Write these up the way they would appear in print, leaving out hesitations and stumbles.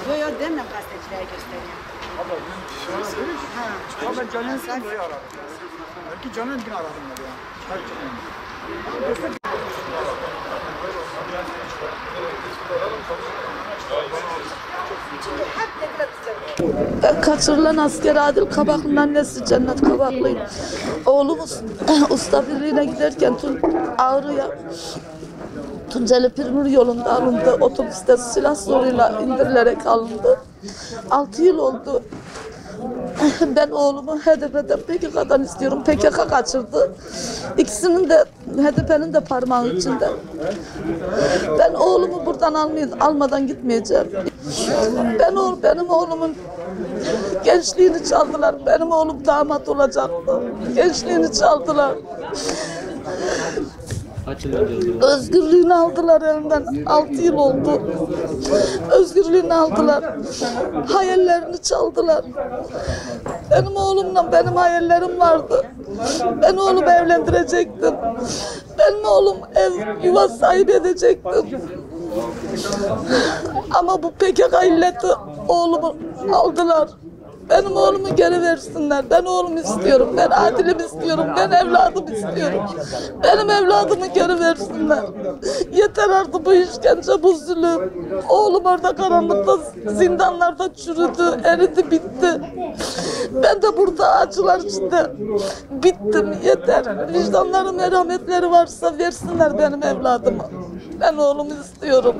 Yok yok demem gazetecilere gösteriyor. Abla ben şöyle dedim ki, ama ben Caner'in burayı aradım. Belki Caner'in gün aradım ben ya. Çıkar çıkmayın. Ben kaçırılan asker Adil Kabaklı'nın annesi Cennet Kabaklıyım. Oğlumuz usta birliğine giderken Ağrı'ya Tunceli Pirmur yolunda alındı. Otobüste silah zoruyla indirilerek alındı. 6 yıl oldu. Ben oğlumu HDP'den PKK'dan istiyorum. PKK kaçırdı. İkisinin de HDP'nin de parmağı içinde. Ben oğlumu buradan almadan gitmeyeceğim. Benim oğlumun gençliğini çaldılar. Benim oğlum damat olacaktı. Gençliğini çaldılar. Özgürlüğünü aldılar elinden. 6 yıl oldu. Özgürlüğünü aldılar. Hayallerini çaldılar. Benim oğlumla benim hayallerim vardı. Ben oğlumu evlendirecektim. Benim oğlum ev yuva sahibi edecektim. Ama bu PKK illeti oğlumu aldılar. Benim oğlumu geri versinler. Ben oğlumu istiyorum. Ben Adil'imi istiyorum. Ben evladımı istiyorum. Benim evladımı geri versinler. Yeter artık bu işkence, bu zulüm. Oğlum orada karanlıkta, zindanlarda çürüdü, eridi, bitti. Ben de burada acılar içinde bittim. Yeter. Vicdanları, merhametleri varsa versinler benim evladımı. Ben oğlumu istiyorum.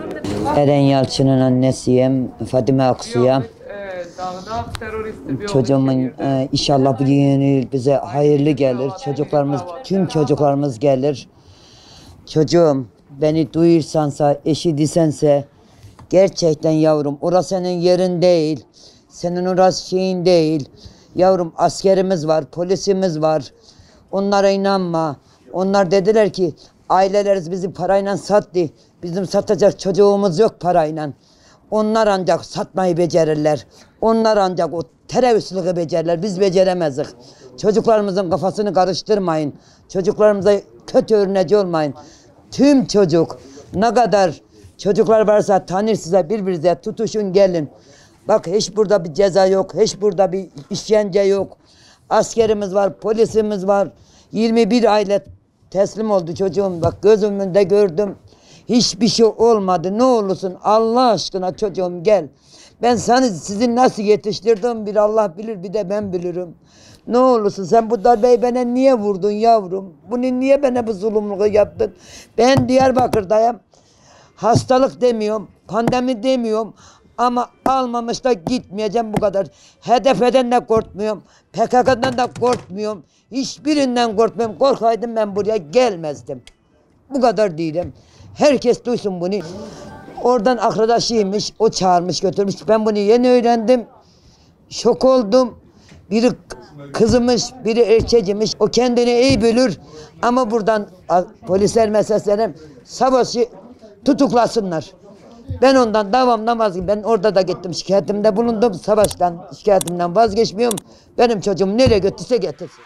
Eren Yalçın'ın annesiyim, Fadime Aksu'ya. Çocuğumun inşallah bu yeni bize hayırlı gelir. Çocuklarımız, tüm çocuklarımız gelir. Çocuğum beni duyursansa, eşi disense gerçekten yavrum orası senin yerin değil. Senin orası şeyin değil. Yavrum askerimiz var, polisimiz var. Onlara inanma. Onlar dediler ki ailelerimiz bizi parayla sattı. Bizim satacak çocuğumuz yok parayla. Onlar ancak satmayı becerirler. Onlar ancak o teröristliği becerirler. Biz beceremezdik. Çocuklarımızın kafasını karıştırmayın. Çocuklarımıza kötü örneci olmayın. Tüm çocuk ne kadar çocuklar varsa tanır size birbirinize tutuşun gelin. Bak hiç burada bir ceza yok. Hiç burada bir işkence yok. Askerimiz var, polisimiz var. 21 aile teslim oldu çocuğum. Bak gözümün de gördüm. Hiçbir şey olmadı. Ne olursun Allah aşkına çocuğum gel. Ben sizin nasıl yetiştirdim bir Allah bilir bir de ben bilirim. Ne olursun sen bu darbeyi bana niye vurdun yavrum? Bunu niye bana bu zulümlüğü yaptın? Ben Diyarbakır'dayım. Hastalık demiyorum, pandemi demiyorum. Ama almamış da gitmeyeceğim bu kadar. HDP'den de korkmuyorum. PKK'dan da korkmuyorum. Hiçbirinden korkmuyorum. Korkaydım ben buraya gelmezdim. Bu kadar değilim. Herkes duysun bunu. Oradan arkadaşıymış, o çağırmış götürmüş. Ben bunu yeni öğrendim. Şok oldum. Biri kızımış, biri erkeğiymiş. O kendini iyi bilir. Ama buradan polisler meselelerim savaşı tutuklasınlar. Ben ondan davamdan vazgeçtim. Ben orada da gittim şikayetimde bulundum. Savaştan şikayetimden vazgeçmiyorum. Benim çocuğum nereye götürse getirsin.